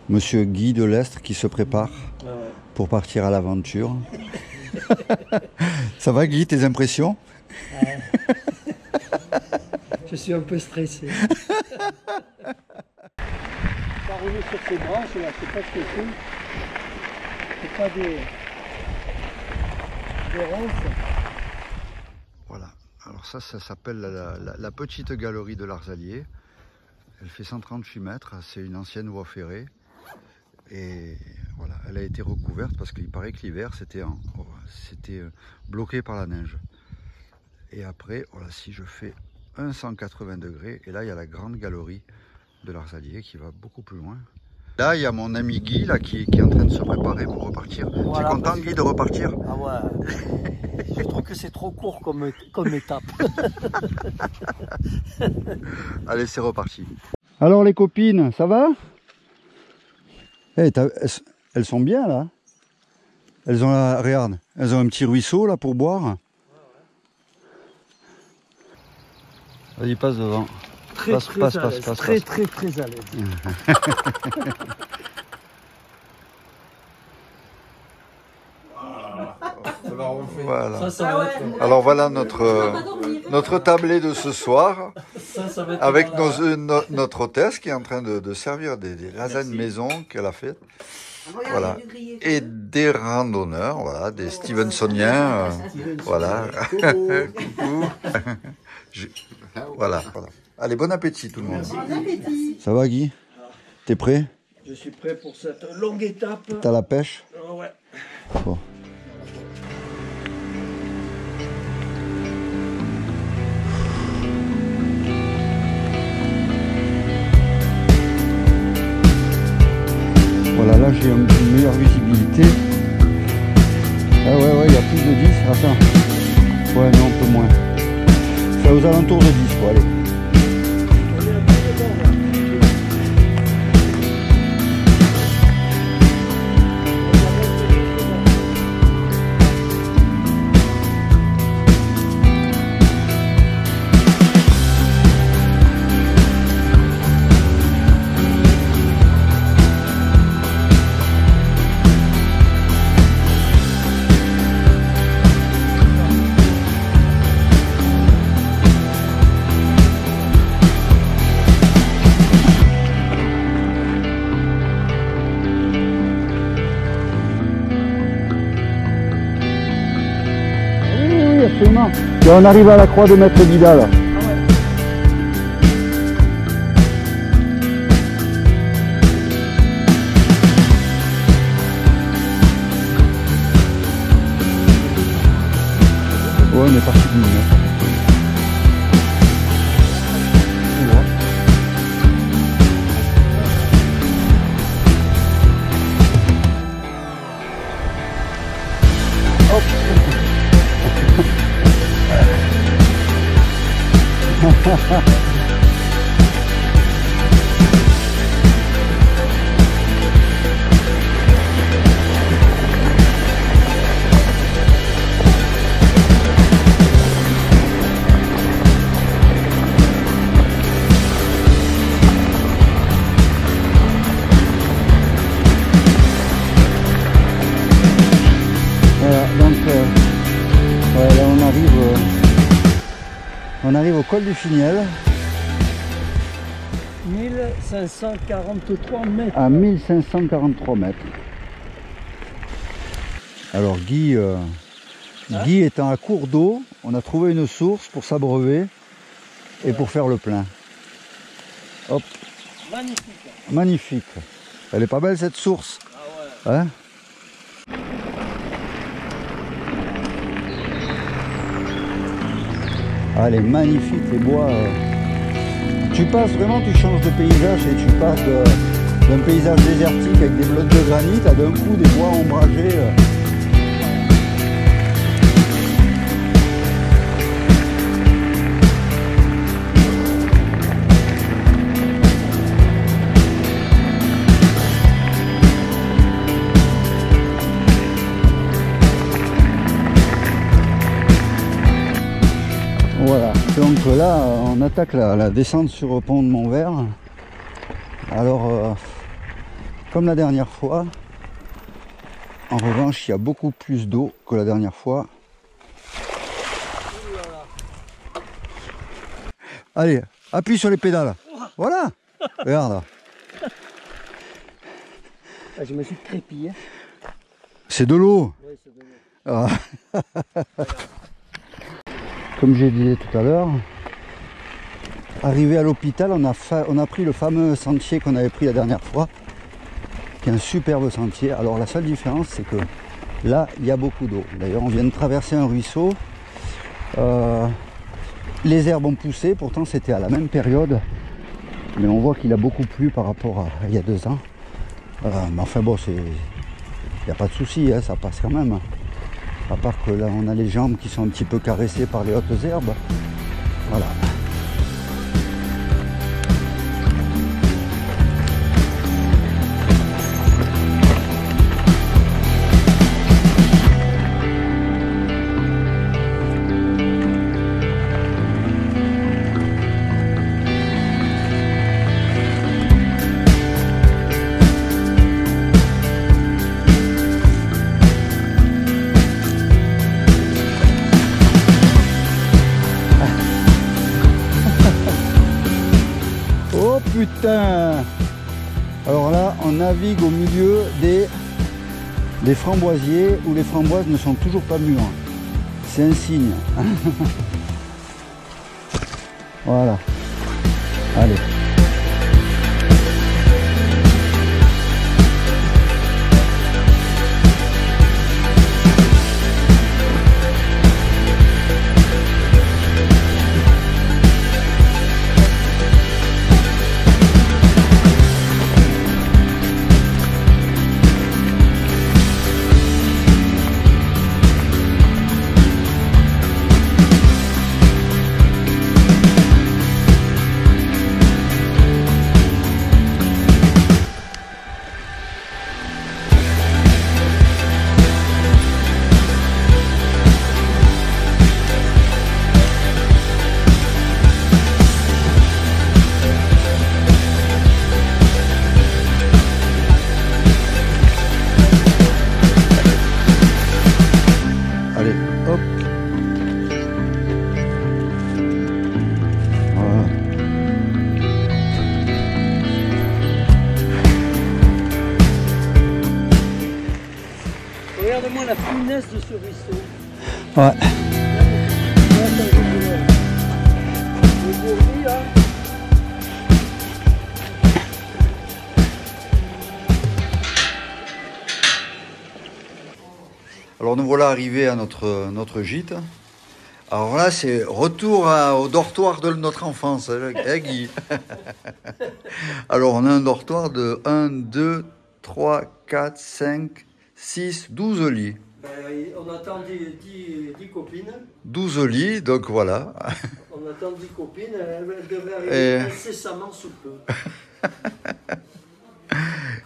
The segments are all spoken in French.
Monsieur Guy de l'Estre qui se prépare pour partir à l'aventure. Ça va Guy, tes impressions? Je suis un peu stressé. Pas rouler sur ces branches là, c'est pas ce que c'est. C'est pas des ronces. Voilà, alors ça s'appelle la petite galerie de l'Arzalier. Elle fait 138 mètres, c'est une ancienne voie ferrée. Et voilà, elle a été recouverte parce qu'il paraît que l'hiver c'était bloqué par la neige. Et après, voilà, si je fais un 180 degrés, et là il y a la grande galerie de l'Arzalier qui va beaucoup plus loin. Là il y a mon ami Guy là, qui est en train de se préparer pour repartir. Voilà, tu es content Guy de repartir? Ah ouais, je trouve que c'est trop court comme étape. Allez, c'est reparti. Alors les copines, ça va? Hey, elles sont bien là. Elles ont regarde, elles ont un petit ruisseau là pour boire. Vas-y, passe devant. Passe. Très à l'aise. Voilà. Alors voilà notre tablé de ce soir avec notre hôtesse qui est en train de servir des lasagnes maison qu'elle a faites. Voilà. Et des randonneurs, voilà, des Stevensoniens. Voilà. Coucou. Voilà. Allez, bon appétit tout le monde. Bon appétit. Ça va Guy? T'es prêt? Je suis prêt pour cette longue étape. T'as la pêche? Ouais. Bon. Voilà, là j'ai une meilleure visibilité. Ah ouais, il y a plus de 10. Attends. Ouais, non, un peu moins. C'est aux alentours de 10, quoi, allez. Et on arrive à la croix de Maître Vidal. Ouais, on est parti du milieu. On arrive au col du Finiel. 1543 mètres. À 1543 mètres. Alors Guy étant à court d'eau, on a trouvé une source pour s'abreuver et pour faire le plein. Hop. Magnifique. Magnifique. Elle est pas belle cette source. Ah ouais. Hein? Ah, elle est magnifique, les bois. Tu passes vraiment, tu changes de paysage et tu passes d'un paysage désertique avec des blocs de granit à d'un coup des bois ombragés. Voilà, donc là on attaque la descente sur le pont de Montvert. Alors Comme la dernière fois. En revanche, il y a beaucoup plus d'eau que la dernière fois. Allez, appuie sur les pédales. Voilà. Regarde. Je me suis crépillé. C'est de l'eau. Oui, c'est de l'eau. Ah. Comme j'ai dit tout à l'heure, arrivé à l'hôpital, on a pris le fameux sentier qu'on avait pris la dernière fois, qui est un superbe sentier. Alors la seule différence, c'est que là, il y a beaucoup d'eau. D'ailleurs, on vient de traverser un ruisseau. Les herbes ont poussé, pourtant c'était à la même période. Mais on voit qu'il a beaucoup plu par rapport à il y a 2 ans. Mais enfin bon, il n'y a pas de souci, hein, ça passe quand même. À part que là, on a les jambes qui sont un petit peu caressées par les hautes herbes. Voilà. Oh putain! Alors là, on navigue au milieu des framboisiers où les framboises ne sont toujours pas mûres. C'est un signe. Voilà. Allez. Allez, hop. Voilà. Regarde-moi la finesse de ce ruisseau. Ouais. Le bourbier, là. Alors nous voilà arrivés à notre gîte. Alors là, c'est retour au dortoir de notre enfance, hein, Guy. Alors on a un dortoir de 1, 2, 3, 4, 5, 6, 12 lits. On attend 10 copines. 12 lits, donc voilà. On attend 10 copines, elles devraient arriver incessamment sous peu.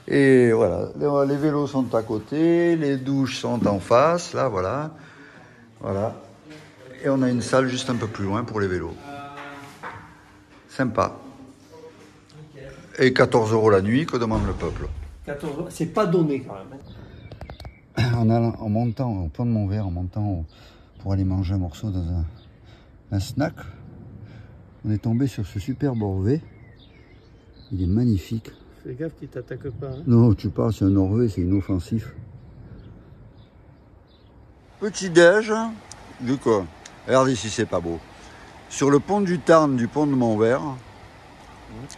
Et voilà, les vélos sont à côté, les douches sont en face, là, voilà. Voilà. Et on a une salle juste un peu plus loin pour les vélos. Sympa. Et 14 € la nuit, que demande le peuple? 14 euros, c'est pas donné quand même. En montant au pont de Montvert, en montant pour aller manger un morceau dans un snack, on est tombé sur ce superbe orvet. Il est magnifique. Fais gaffe qu'il t'attaque pas. Hein. Non, tu parles, c'est un orvet, c'est inoffensif. Petit déj, de quoi? Regarde ici, c'est pas beau. Sur le pont du Tarn, du pont de Montvert,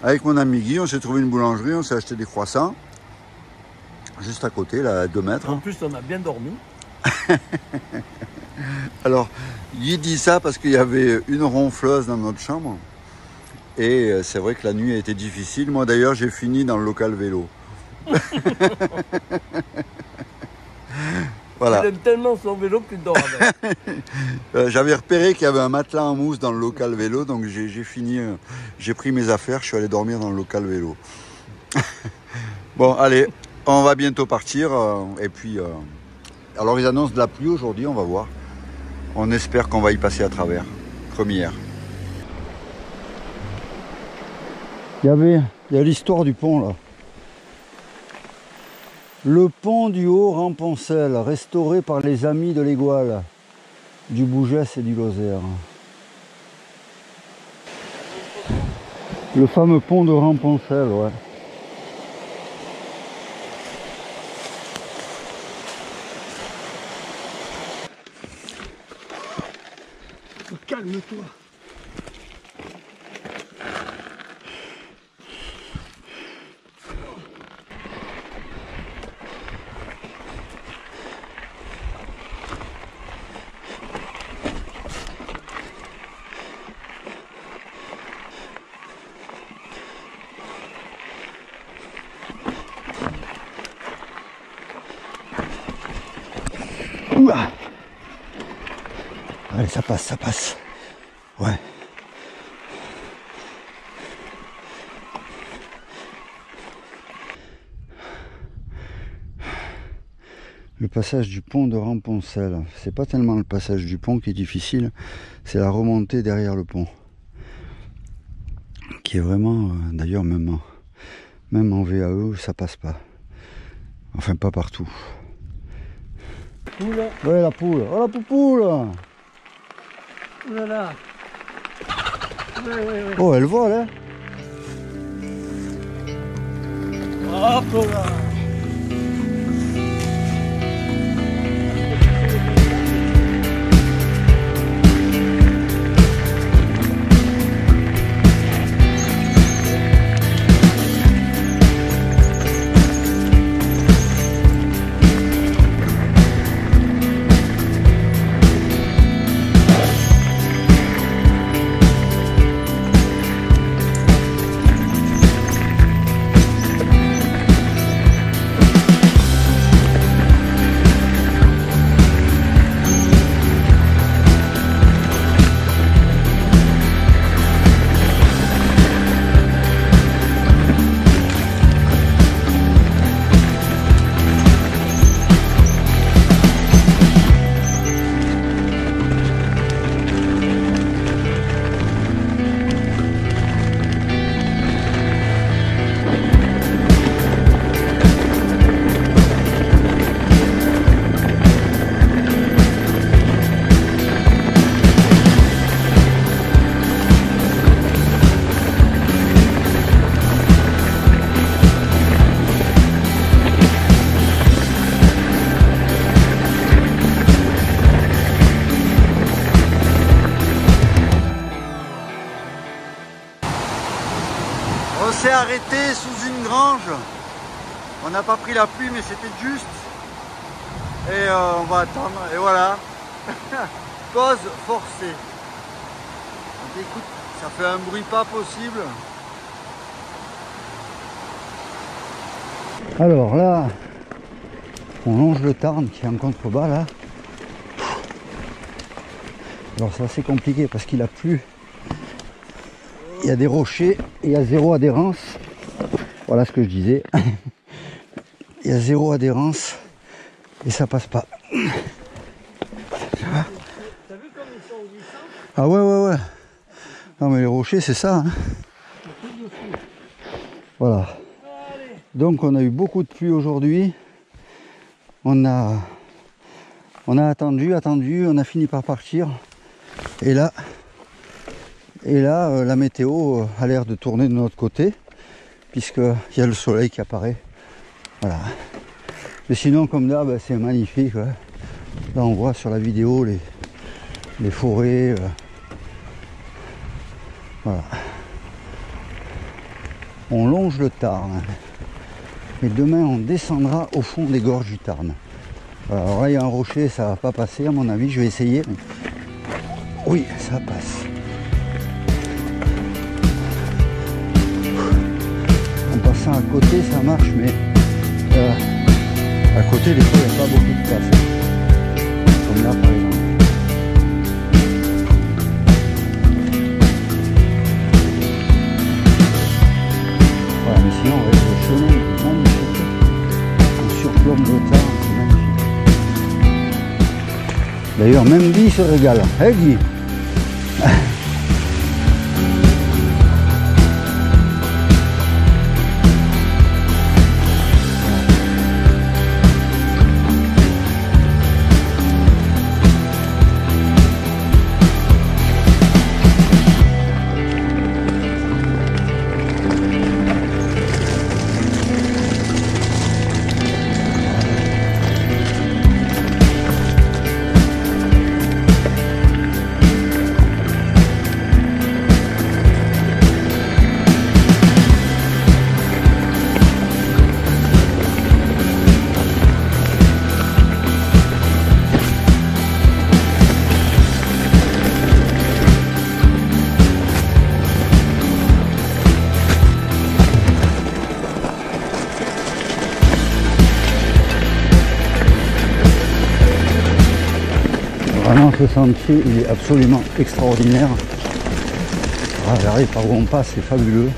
avec mon ami Guy, on s'est trouvé une boulangerie, on s'est acheté des croissants. Juste à côté, là, à 2 mètres. En plus, on a bien dormi. Alors, Guy dit ça parce qu'il y avait une ronfleuse dans notre chambre. Et c'est vrai que la nuit a été difficile. Moi, d'ailleurs, j'ai fini dans le local vélo. Voilà. Il aime tellement son vélo que tu dors avec. J'avais repéré qu'il y avait un matelas en mousse dans le local vélo. Donc, j'ai fini, j'ai pris mes affaires, je suis allé dormir dans le local vélo. Bon, allez, on va bientôt partir. Et puis, alors, ils annoncent de la pluie aujourd'hui, on va voir. On espère qu'on va y passer à travers. Première. Il y a l'histoire du pont là. Le pont du Haut-Ramponcel, restauré par les amis de l'Égoile, du Bougès et du Lozère. Le fameux pont de Ramponcel, ouais. Calme-toi. Ouah. Allez, ça passe, ça passe. Ouais. Le passage du pont de Ramponcel. C'est pas tellement le passage du pont qui est difficile, c'est la remontée derrière le pont. Qui est vraiment, d'ailleurs même en VAE, ça passe pas. Enfin, pas partout. Poule. Ouais, la poule. Oh, la poupoule. Oh là là. Ouais. Oh, elle vole, hein. Hop là. On s'est arrêté sous une grange. On n'a pas pris la pluie, mais c'était juste. Et on va attendre. Et voilà. Pause forcée. Donc, écoute, ça fait un bruit pas possible. Alors là, on longe le Tarn qui est en contrebas là. Alors c'est assez compliqué parce qu'il a plu. Il y a des rochers et il y a zéro adhérence. Voilà ce que je disais. Il y a zéro adhérence et ça passe pas. T'as vu comme ils sont glissants? Ah ouais. Non mais les rochers c'est ça. Hein. Voilà. Donc on a eu beaucoup de pluie aujourd'hui. On a attendu, on a fini par partir. Et là, la météo a l'air de tourner de notre côté, puisqu'il y a le soleil qui apparaît. Voilà. Mais sinon, comme d'hab, c'est magnifique. Ouais. Là, on voit sur la vidéo les forêts. Voilà. On longe le Tarn. Et demain, on descendra au fond des gorges du Tarn. Voilà. Alors là, il y a un rocher, ça va pas passer, à mon avis. Je vais essayer. Mais... oui, ça passe. En passant à côté, ça marche, mais à côté, des fois, il n'y a pas beaucoup de place. Comme là, par exemple. Voilà, mais sinon, avec le chemin, il est magnifique. On surplombe le Tarn, c'est magnifique. D'ailleurs, même Guy se régale. Hein, Guy? Vraiment, ce sentier, il est absolument extraordinaire. Regardez par où on passe, c'est fabuleux.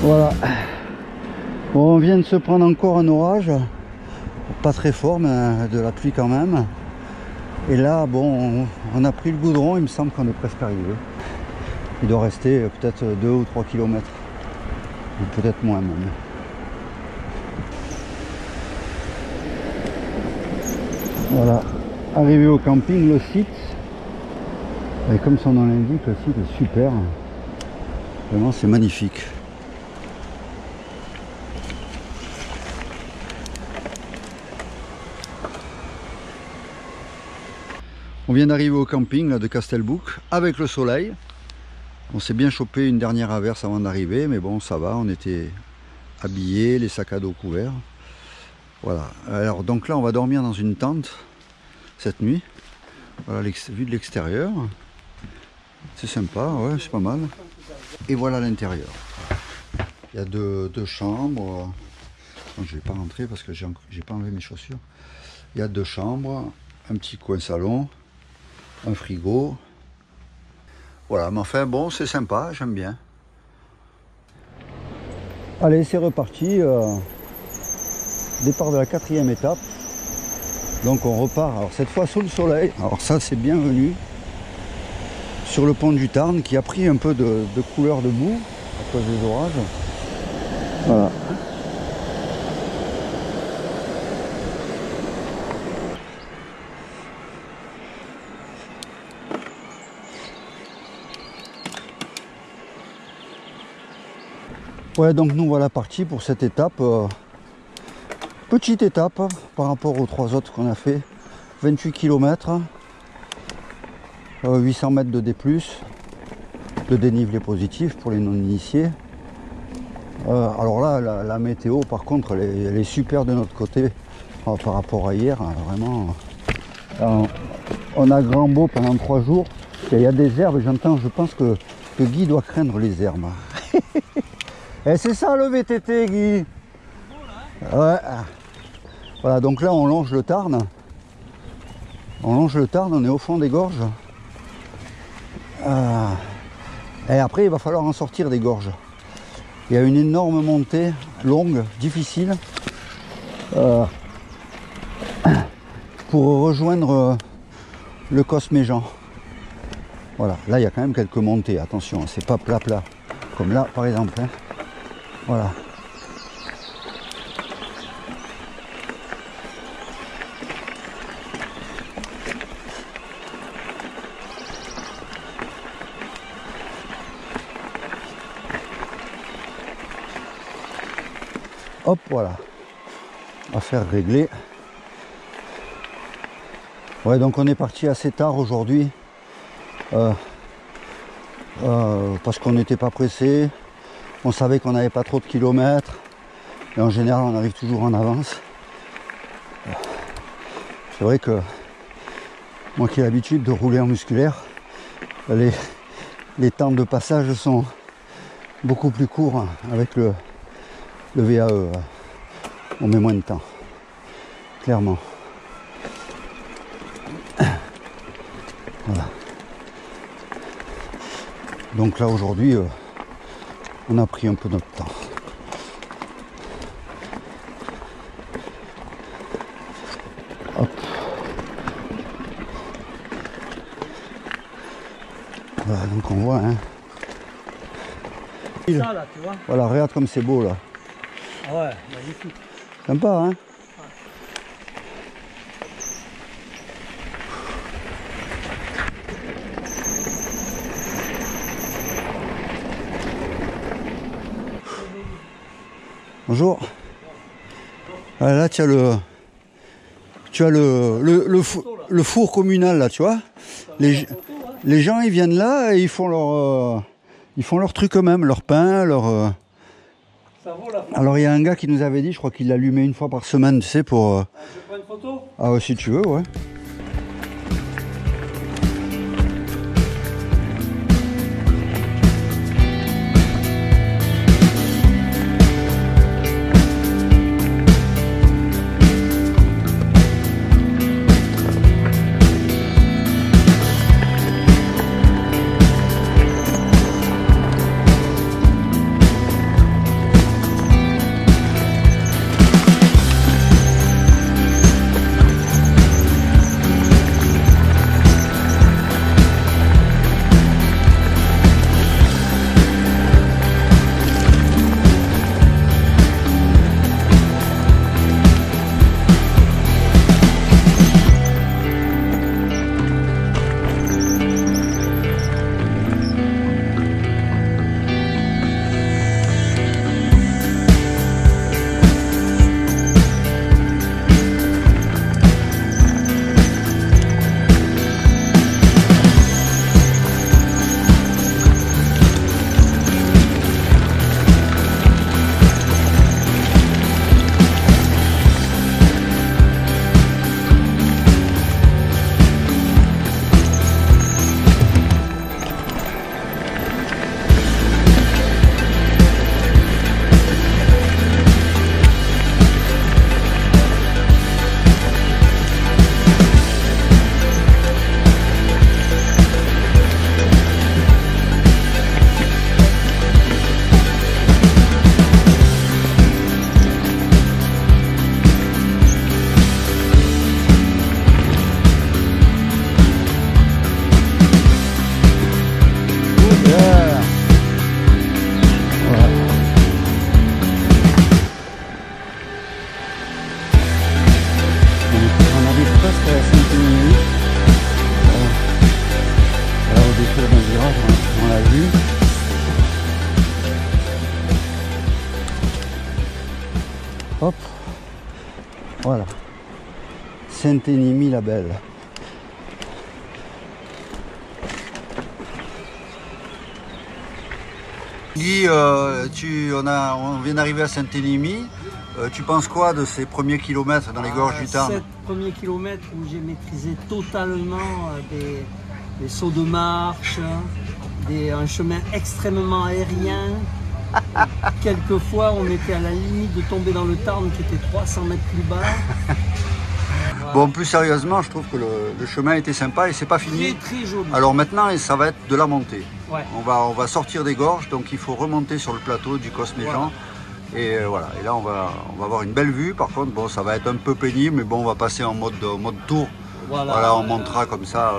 Voilà. Bon, on vient de se prendre encore un orage. Pas très fort, mais de la pluie quand même. Et là, bon, on a pris le goudron, il me semble qu'on est presque arrivé. Il doit rester peut-être 2 ou 3 km. Ou peut-être moins même. Voilà, arrivé au camping, le site. Et comme son nom l'indique, le site est super. Vraiment, c'est magnifique. On vient d'arriver au camping là, de Castelbouc avec le soleil. On s'est bien chopé une dernière averse avant d'arriver, mais bon, ça va, on était habillés, les sacs à dos couverts. Voilà, alors donc là on va dormir dans une tente cette nuit. Voilà vue de l'extérieur. C'est sympa, ouais, c'est pas mal. Et voilà l'intérieur. Il y a deux chambres. Non, je vais pas rentrer parce que j'ai pas enlevé mes chaussures. Il y a 2 chambres, un petit coin salon, un frigo. Voilà, mais enfin bon, c'est sympa, j'aime bien. Allez, c'est reparti. Départ de la 4e étape. Donc on repart, alors cette fois sous le soleil. Alors ça c'est bienvenu. Sur le pont du Tarn qui a pris un peu de couleur de boue à cause des orages. Voilà. Ouais, donc nous voilà partis pour cette étape. Petite étape par rapport aux 3 autres qu'on a fait. 28 km, 800 mètres de D+, le dénivelé positif pour les non-initiés. Alors là, la météo par contre, elle est super de notre côté par rapport à hier. Vraiment, on a grand beau pendant 3 jours. Il y a des herbes, j'entends, je pense que Guy doit craindre les herbes. Et c'est ça le VTT, Guy. Ouais. Voilà, donc là on longe le Tarn. On longe le Tarn, on est au fond des gorges. Et après il va falloir en sortir des gorges. Il y a une énorme montée, longue, difficile, pour rejoindre le Cosméjean. Voilà, là il y a quand même quelques montées, attention, c'est pas plat, comme là par exemple. Hein. Voilà. Hop, voilà. On va faire régler. Ouais, donc on est parti assez tard aujourd'hui. Parce qu'on n'était pas pressé. On savait qu'on n'avait pas trop de kilomètres. Et en général, on arrive toujours en avance. C'est vrai que moi qui ai l'habitude de rouler en musculaire, les temps de passage sont beaucoup plus courts avec le VAE. On met moins de temps, clairement. Voilà. Donc là aujourd'hui, on a pris un peu notre temps. Hop. Voilà, donc on voit, hein. Ça, là, tu vois. Voilà, regarde comme c'est beau là. Ouais, magnifique. Sympa, hein. Bonjour. Voilà, là tu as le four communal là, tu vois. Les gens ils viennent là et ils font leur truc eux-mêmes, leur pain, leur. Alors il y a un gars qui nous avait dit, je crois qu'il l'allumait une fois par semaine, tu sais, pour. Je prends une photo. Ah ouais, si tu veux, ouais. Saint-Énimie-la-Belle. Guy, on vient d'arriver à Saint-Énimie. Tu penses quoi de ces premiers kilomètres dans les gorges du Tarn? 7 premiers kilomètres où j'ai maîtrisé totalement des sauts de marche, un chemin extrêmement aérien. Quelquefois, on était à la limite de tomber dans le Tarn qui était 300 mètres plus bas. Voilà. Bon, plus sérieusement, je trouve que le chemin était sympa et c'est pas fini. Très, très joli. Alors maintenant, ça va être de la montée. Ouais. On va sortir des gorges, donc il faut remonter sur le plateau du Cosméjean. Voilà. Et voilà. Et là, on va avoir une belle vue. Par contre, bon, ça va être un peu pénible, mais bon, on va passer en mode tour. Voilà, on montera comme ça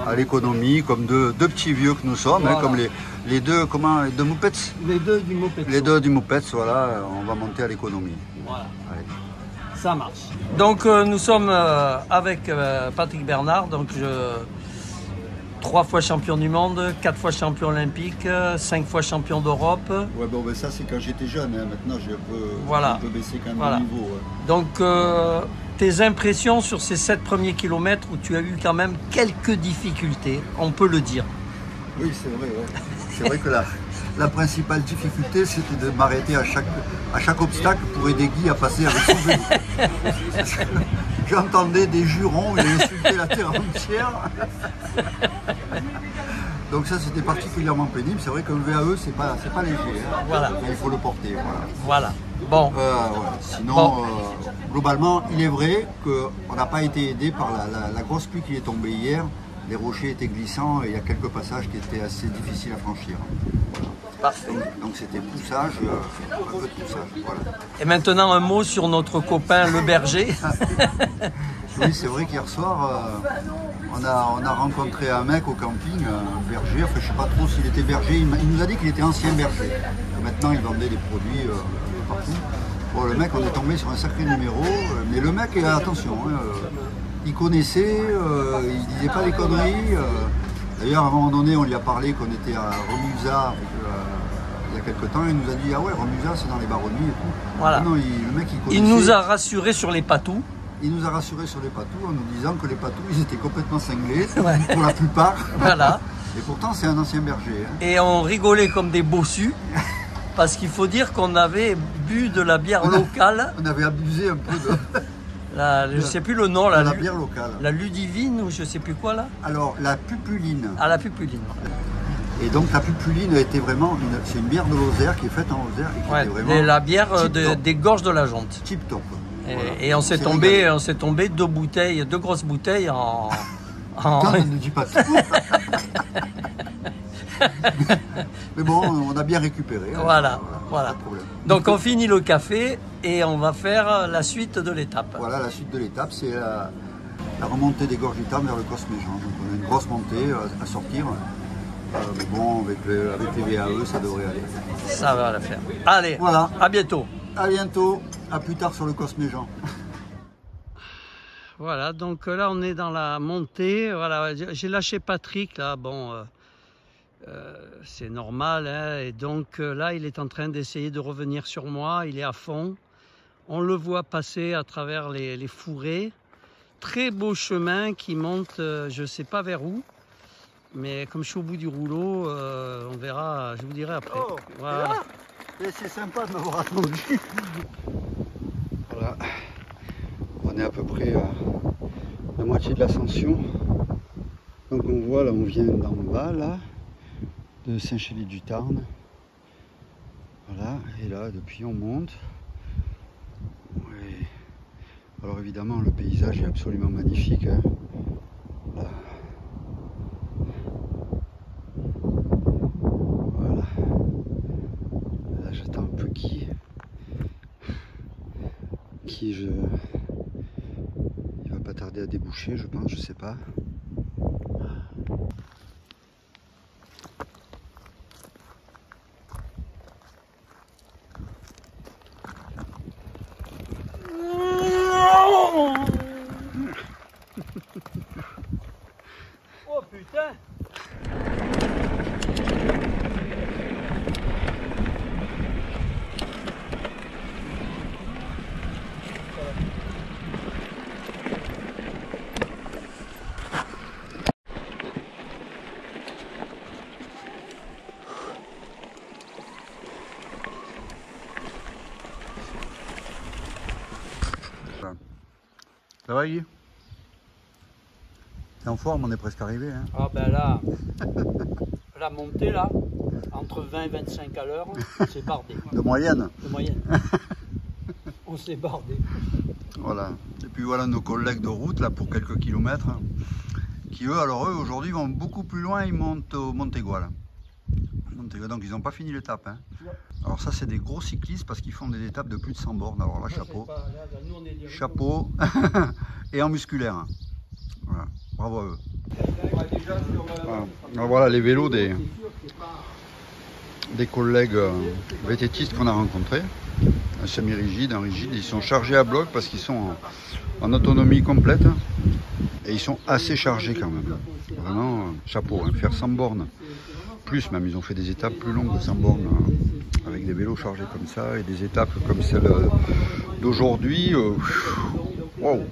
à l'économie, comme deux petits vieux que nous sommes, hein, comme les deux Moupets. Les deux du Moupets. Les deux du Moupets, voilà, on va monter à l'économie. Voilà. Allez. Ça marche. Donc nous sommes avec Patrick Bernard, donc 3 fois champion du monde, 4 fois champion olympique, 5 fois champion d'Europe. Ouais, bon, ben ça c'est quand j'étais jeune, hein. Maintenant j'ai un peu baissé quand même le niveau. Ouais. Donc tes impressions sur ces 7 premiers kilomètres où tu as eu quand même quelques difficultés, on peut le dire. Oui, c'est vrai. Ouais. C'est vrai que la principale difficulté, c'était de m'arrêter à chaque obstacle pour aider Guy à passer avec son vélo. J'entendais des jurons, il insultait la terre entière. Donc ça, c'était particulièrement pénible. C'est vrai que le VAE, c'est pas léger. Hein. Voilà. Mais il faut le porter. Voilà. Bon. Sinon, globalement, il est vrai qu'on n'a pas été aidé par la grosse pluie qui est tombée hier. Les rochers étaient glissants et il y a quelques passages qui étaient assez difficiles à franchir. Voilà. Parfait. Donc c'était poussage, un peu de poussage. Voilà. Et maintenant un mot sur notre copain le berger. Oui, c'est vrai qu'hier soir, on a rencontré un mec au camping, un berger. Enfin, je ne sais pas trop s'il était berger. Il nous a dit qu'il était ancien berger. Maintenant, il vendait des produits partout. Bon, le mec, on est tombé sur un sacré numéro. Mais le mec, attention, il connaissait, il disait pas des conneries. D'ailleurs, à un moment donné, on lui a parlé qu'on était à Remusa il y a quelques temps. Il nous a dit, ah ouais, Remusa, c'est dans les baronnies et tout. Voilà. Non, le mec, il connaissait. Il nous a rassurés sur les patous. Il nous a rassurés sur les patous en nous disant que les patous, ils étaient complètement cinglés, pour la plupart. Voilà. Et pourtant, c'est un ancien berger. Hein. Et on rigolait comme des bossus. Parce qu'il faut dire qu'on avait bu de la bière locale. On avait abusé un peu de... je ne sais plus le nom. La bière locale. La Ludivine ou je ne sais plus quoi là. Alors, la Pupuline. Ah, la Pupuline. Et donc la Pupuline était vraiment, c'est une bière de Lozère qui est faite en Lozère. Et qui était vraiment la bière des gorges de la Jonte. Tip top. Et on s'est tombé 2 grosses bouteilles en... Non, ne dis pas tout. Mais bon, on a bien récupéré. Voilà. Pas de problème. Donc on finit le café et on va faire la suite de l'étape. Voilà, la suite de l'étape, c'est la remontée des gorges du Tarn vers le Cosméjean. Donc on a une grosse montée à sortir. Mais bon, avec les VAE, ça devrait aller. Ça va le faire. Allez, voilà. À bientôt. À bientôt, à plus tard sur le Cosméjean. Voilà, donc là on est dans la montée. Voilà, j'ai lâché Patrick là, bon, c'est normal, hein, et donc là il est en train d'essayer de revenir sur moi, il est à fond. On le voit passer à travers les fourrés. Très beau chemin qui monte, je ne sais pas vers où, mais comme je suis au bout du rouleau, on verra, je vous dirai après. Oh, voilà. C'est sympa de m'avoir attendu. Voilà, on est à peu près à la moitié de l'ascension. Donc on voit là, on vient d'en bas là, de Saint-Chély-du-Tarn. Voilà, et là depuis on monte. Ouais. Alors évidemment le paysage est absolument magnifique. Hein. Là. Voilà. Là j'attends un peu Guy. Il va pas tarder à déboucher, je pense, je sais pas. Oh putain! Ça va Guy? T'es en forme, on est presque arrivé. Hein. Ah ben là, la montée là, entre 20 et 25 à l'heure, c'est bardé. De moyenne? De moyenne. On s'est bardé. Voilà. Et puis voilà nos collègues de route là pour quelques kilomètres. Qui eux, alors eux aujourd'hui vont beaucoup plus loin, ils montent au Montégoal. Donc ils n'ont pas fini l'étape. Hein. Alors ça c'est des gros cyclistes parce qu'ils font des étapes de plus de 100 bornes. Alors là chapeau. Chapeau et en musculaire. Voilà. Bravo à eux. Voilà les vélos des collègues vététistes qu'on a rencontrés. Un semi-rigide, un rigide. Ils sont chargés à bloc parce qu'ils sont en autonomie complète. Et ils sont assez chargés quand même. Vraiment, chapeau. Hein. Faire 100 bornes. Plus même, ils ont fait des étapes plus longues de 100 bornes. Avec des vélos chargés comme ça. Et des étapes comme celle d'aujourd'hui. Wow.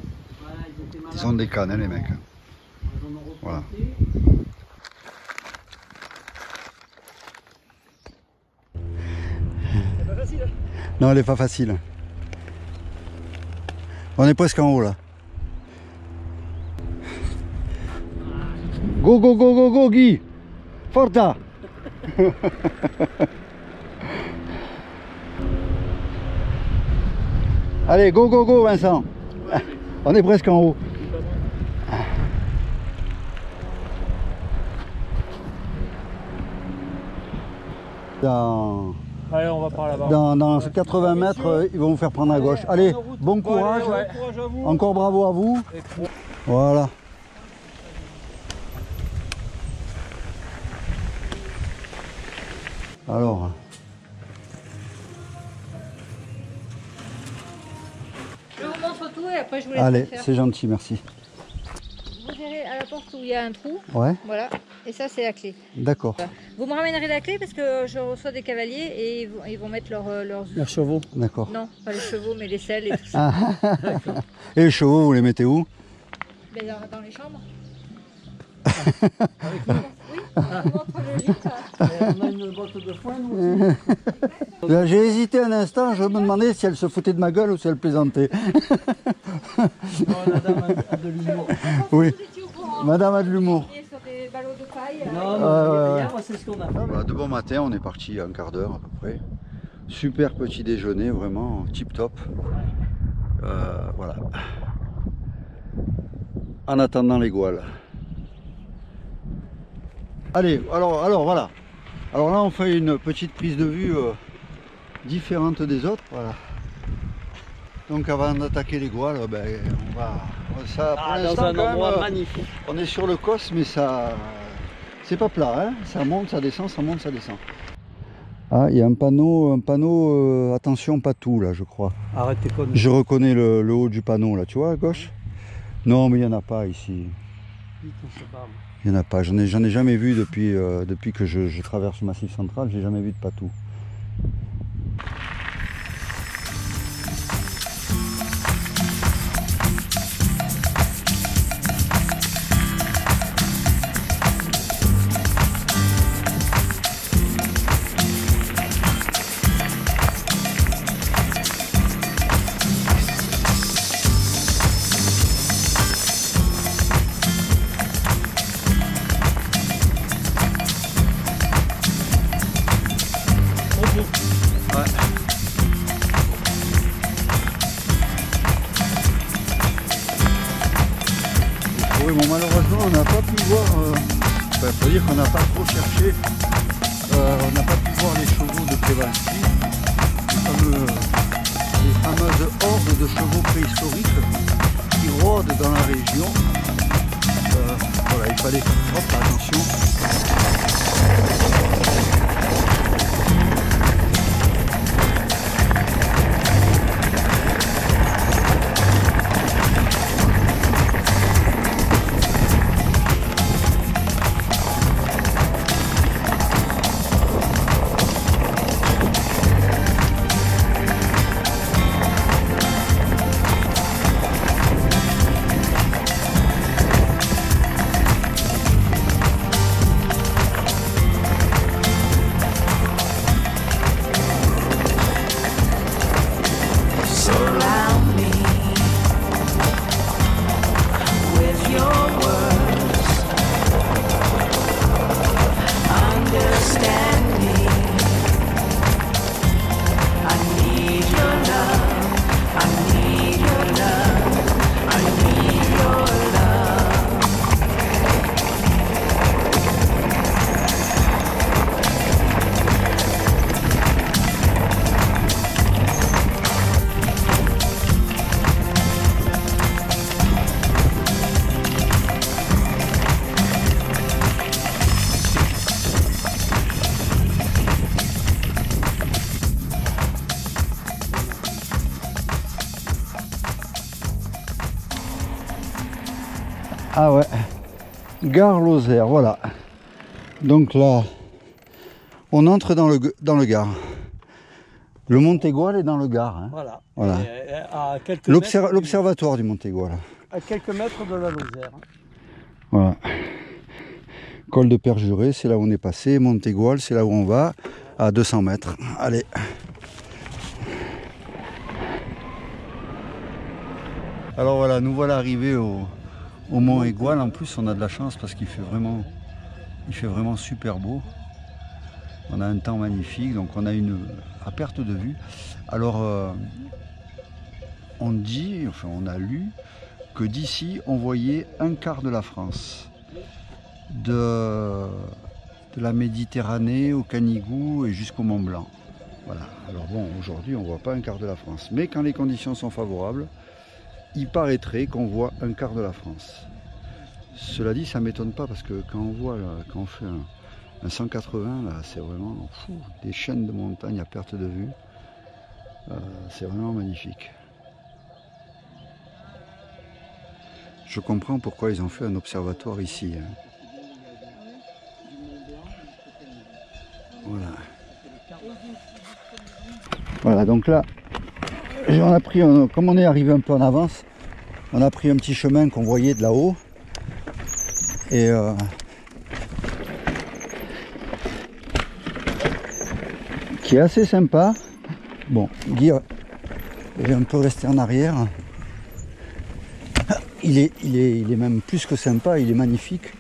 Ils ont des cannes, hein, les mecs. Voilà. Non, elle n'est pas facile. On est presque en haut là. Go, go, go, go, go, Guy! Forta! Allez, go, go, go, Vincent! On est presque en haut. Allez, on va par là-bas. Dans 80 mètres, ils vont vous faire prendre à gauche. Allez, bon courage. Bon courage à vous. Encore bravo à vous. Voilà. Alors. Je vous montre tout et après je vous laisse Allez, faire. c'est gentil, merci. Vous irez à la porte où il y a un trou. Ouais. Voilà. Et ça, c'est la clé. D'accord. Vous me ramènerez la clé parce que je reçois des cavaliers et ils vont mettre leurs chevaux. D'accord. Non, pas les chevaux, mais les selles et tout ça. Et les chevaux, vous les mettez où? Ben, dans les chambres. Avec nous. Oui, on montre le lit. On a une botte de foin, nous aussi. J'ai hésité un instant, je me demandais si elle se foutait de ma gueule ou si elle plaisantait. Non, la dame a de l'humour. Oui, Vous étiez au courant. madame a de l'humour. Sur des ballots de paille. Non, non, hier, c'est ce qu'on a fait. Voilà, de bon matin, on est parti un quart d'heure à peu près. Super petit déjeuner, vraiment tip top. Voilà. En attendant les gouales. Allez, alors voilà. Alors là, on fait une petite prise de vue différente des autres. Voilà. Donc avant d'attaquer les gouales, ben, on va. Ça, pour Dans l'instant, un quand endroit même, magnifique. on est sur le cos, mais ça. C'est pas plat, hein. Ça monte, ça descend, ça monte, ça descend. Ah, il y a un panneau, attention patou là, je crois. Arrête tes conneries. Je reconnais le haut du panneau là, tu vois à gauche? Non, mais il n'y en a pas ici. Il n'y en a pas, j'en ai jamais vu depuis que je traverse le Massif central, j'ai jamais vu de patou. Oui, bon, malheureusement, on n'a pas pu voir, il faut dire qu'on n'a pas trop cherché, on n'a pas pu voir les chevaux de Prévency, les fameuses hordes de chevaux préhistoriques qui rôdent dans la région. Voilà, il fallait faire hop, attention. Gare Lozère, voilà. Donc là, on entre dans le Gard. Le Montégoal est dans le Gard. Hein. Voilà. Voilà. L'observatoire du Montégoal. À quelques mètres de la Lozère. Voilà. Col de Perjuré, c'est là où on est passé. Montégoal, c'est là où on va, à 200 mètres. Allez. Alors voilà, nous voilà arrivés au Mont Aigoual. En plus, on a de la chance parce qu'il fait vraiment super beau. On a un temps magnifique, donc on a à perte de vue. Alors, on a lu que d'ici, on voyait un quart de la France. De la Méditerranée au Canigou et jusqu'au Mont Blanc. Voilà. Alors bon, aujourd'hui, on ne voit pas un quart de la France. Mais quand les conditions sont favorables, il paraîtrait qu'on voit un quart de la France. Cela dit, ça ne m'étonne pas parce que quand on fait un 180, là, c'est vraiment fou. Des chaînes de montagnes à perte de vue. C'est vraiment magnifique. Je comprends pourquoi ils ont fait un observatoire ici. Hein. Voilà. Voilà, donc là, on a pris, comme on est arrivé un peu en avance, on a pris un petit chemin qu'on voyait de là-haut. Et qui est assez sympa. Bon, Guy est un peu resté en arrière. Il est même plus que sympa, il est magnifique.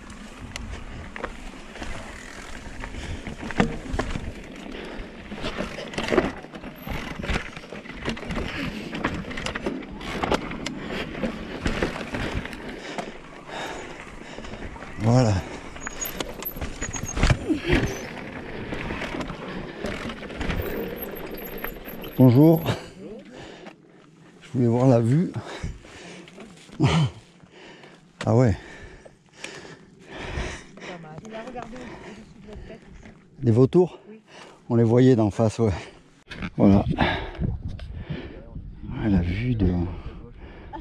Voilà. Bonjour. Je voulais voir la vue. Ah ouais. Les vautours? Oui. On les voyait d'en face, ouais. Voilà. La vue de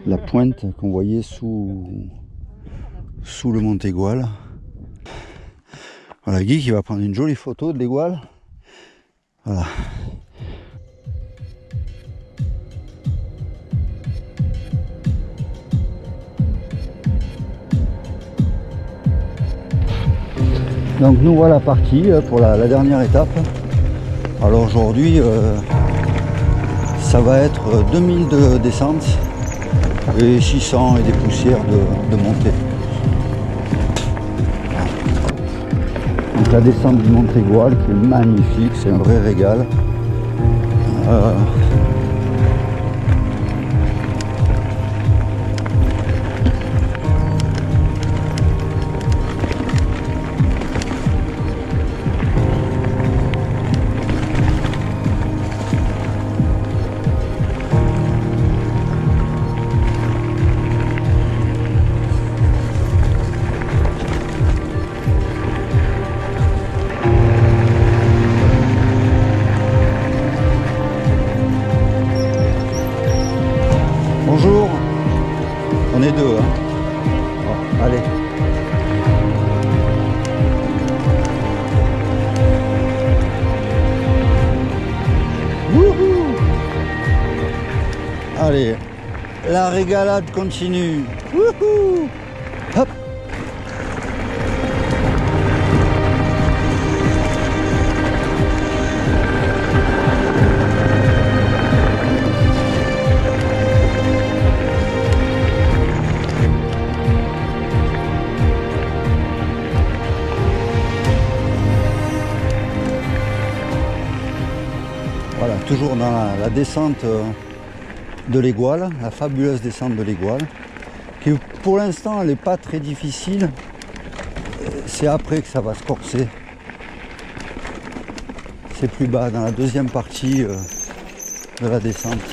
la pointe qu'on voyait sous le Montégoal. Voilà, Guy qui va prendre une jolie photo de l'Aigoual. Voilà. Donc nous voilà partis pour la dernière étape. Alors aujourd'hui ça va être 2000 de descente et 600 et des poussières de montée. Donc la descente du Montégoal qui est magnifique, c'est un vrai régal. Bonjour, on est deux, hein. Bon, allez. Wouhou. Allez, la régalade continue. Wouhou. Hop. Voilà, toujours dans la descente de l'Aigoual, la fabuleuse descente de l'Aigoual, qui pour l'instant elle n'est pas très difficile, c'est après que ça va se corser. C'est plus bas dans la deuxième partie de la descente.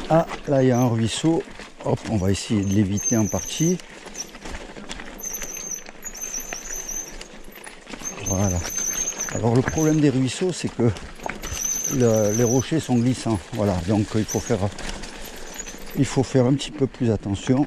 Ah, là il y a un ruisseau, hop, on va essayer de l'éviter en partie. Voilà. Alors le problème des ruisseaux, c'est que les rochers sont glissants, voilà, donc il faut faire un petit peu plus attention.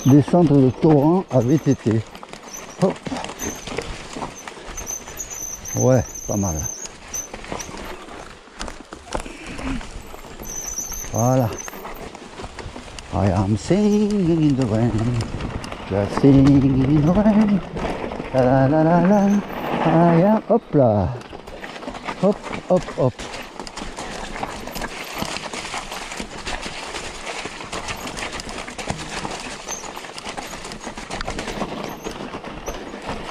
descendre le torrent à VTT. Hop. Ouais, pas mal. Voilà. I am singing in the rain. Just singing in the rain. La la la la la. I am... Hop là. Hop, hop, hop.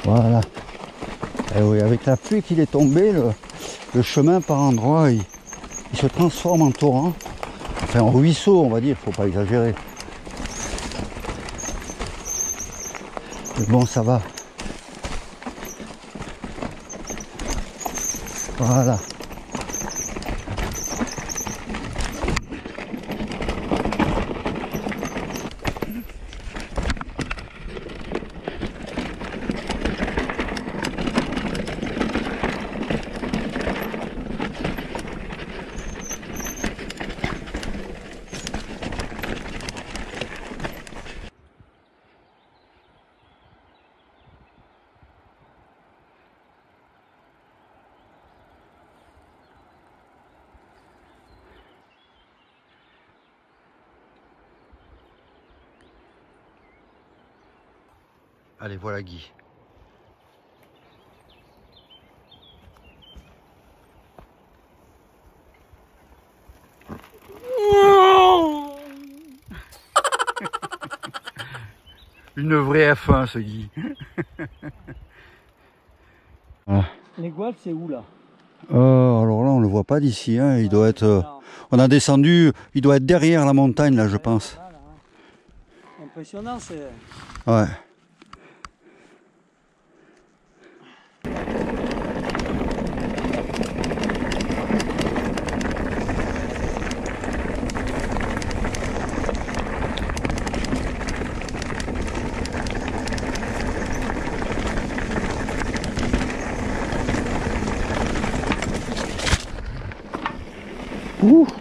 Voilà. Et oui, avec la pluie qu'il est tombé, le chemin par endroits, il se transforme en torrent. Enfin, en ruisseau, on va dire, faut pas exagérer. Mais bon, ça va. Voilà. Allez, voilà Guy. Une vraie F1 ce Guy. Les Gouaves, c'est où là? Alors là, on le voit pas d'ici. Hein. Il doit être. On a descendu. Il doit être derrière la montagne là, je pense. Voilà. Impressionnant, c'est. Ouais.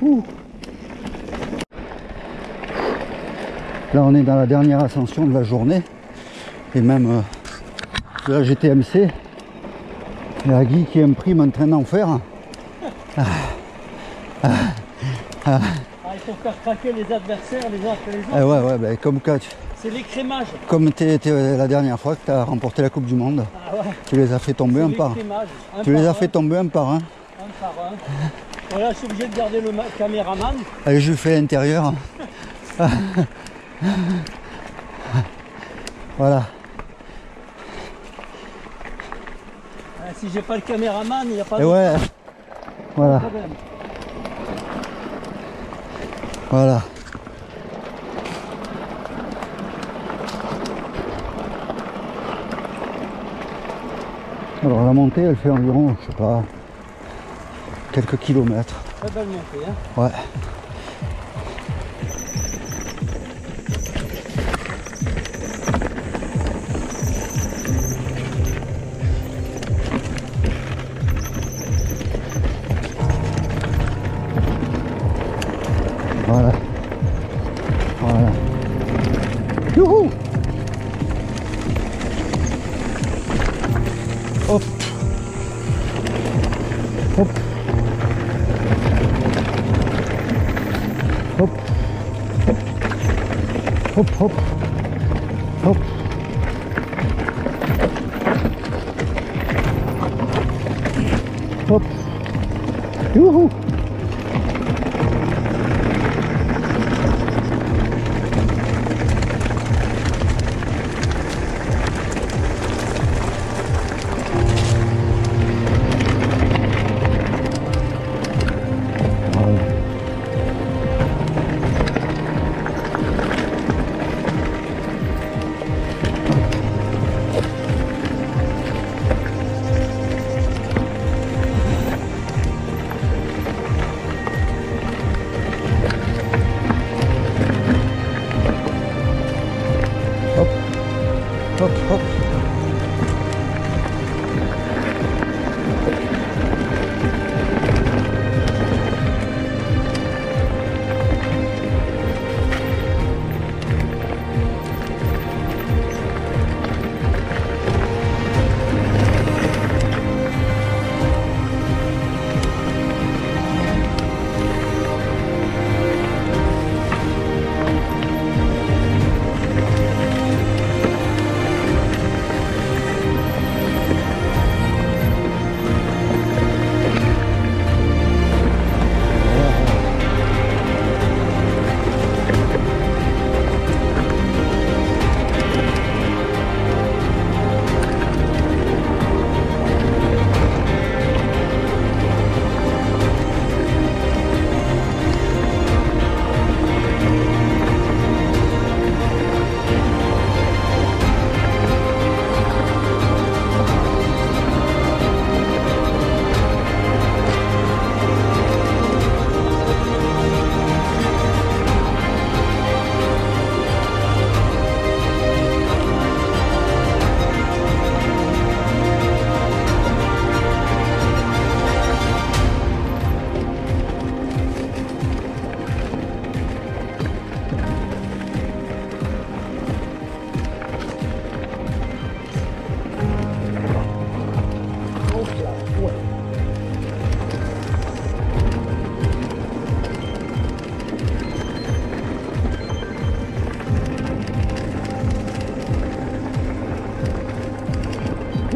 Ouh. Là on est dans la dernière ascension de la journée et même de la GTMC. Il y a Guy qui imprime en train d'en faire. Il faut faire craquer les adversaires les uns après les autres. Ouais, bah, comme quand c'est l'écrémage. Comme la dernière fois que tu as remporté la Coupe du Monde. Ah ouais. Tu les as fait tomber un par un. Tu les as fait tomber un par un. Un par un. Voilà, je suis obligé de garder le caméraman. Allez, je fais l'intérieur. Voilà. Si j'ai pas le caméraman, il n'y a pas de voilà. problème. Voilà. Alors la montée, elle fait environ, je sais pas, quelques kilomètres. Très belle montée, hein. Ouais. Voilà. Voilà. Youhou! Hop. Hop. Hop. Hop, hop. Hop. Hop. Youhou!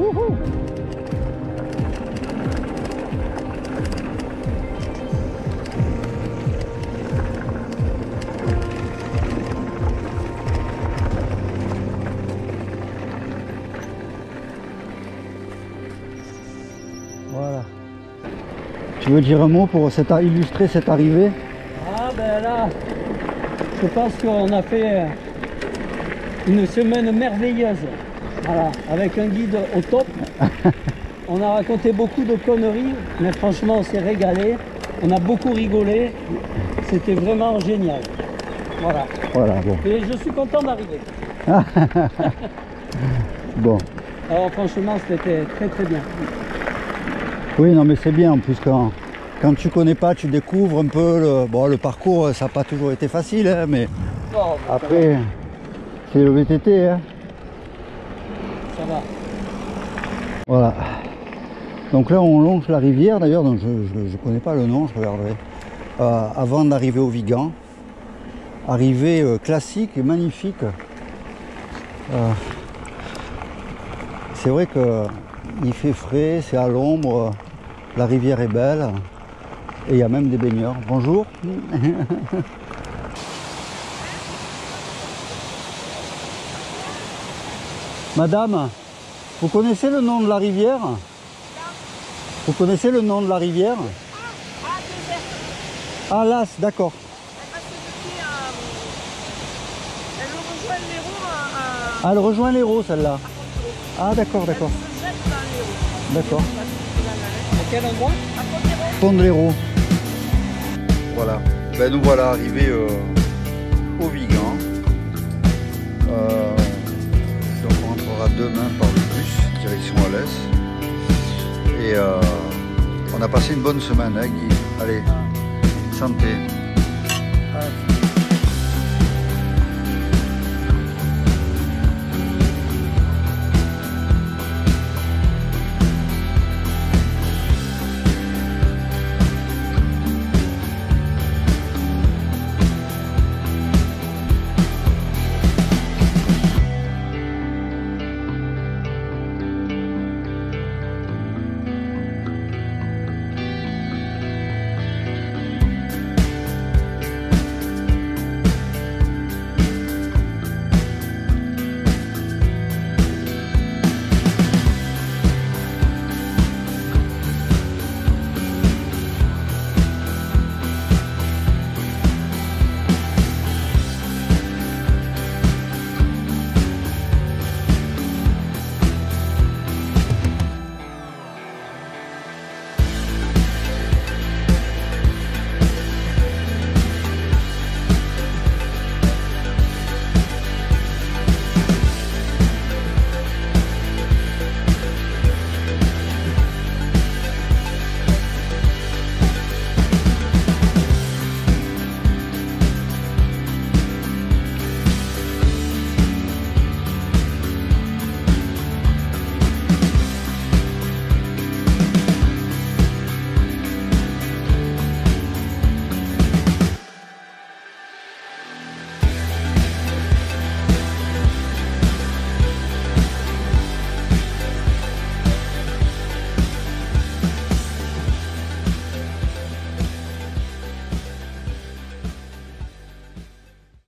Wouhou! Voilà. Tu veux dire un mot pour illustrer cette arrivée? Ah ben là, je pense qu'on a fait une semaine merveilleuse. Voilà, avec un guide au top. On a raconté beaucoup de conneries, mais franchement on s'est régalé. On a beaucoup rigolé. C'était vraiment génial. Voilà. Voilà, bon. Et je suis content d'arriver. Bon. Alors franchement c'était très très bien. Oui, non mais c'est bien en plus quand tu connais pas, tu découvres un peu le parcours, ça n'a pas toujours été facile, hein, mais Bon, après c'est le VTT. Hein. ça va. Voilà. Donc là on longe la rivière d'ailleurs, donc je ne connais pas le nom, je regarderai. Avant d'arriver au Vigan. Arrivée classique et magnifique. C'est vrai qu'il fait frais, c'est à l'ombre, la rivière est belle et il y a même des baigneurs. Bonjour. Madame, vous connaissez le nom de la rivière? Vous connaissez le nom de la rivière? Ah, Las, d'accord. Elle rejoint l'Hérault, celle-là. Ah, d'accord, d'accord. D'accord. À quel endroit? Pont de l'Hérault. Voilà. Ben, nous voilà arrivés au Vigan. Donc on rentrera demain par le bus, direction Alès. Et on a passé une bonne semaine, hein, Guy? Allez, santé.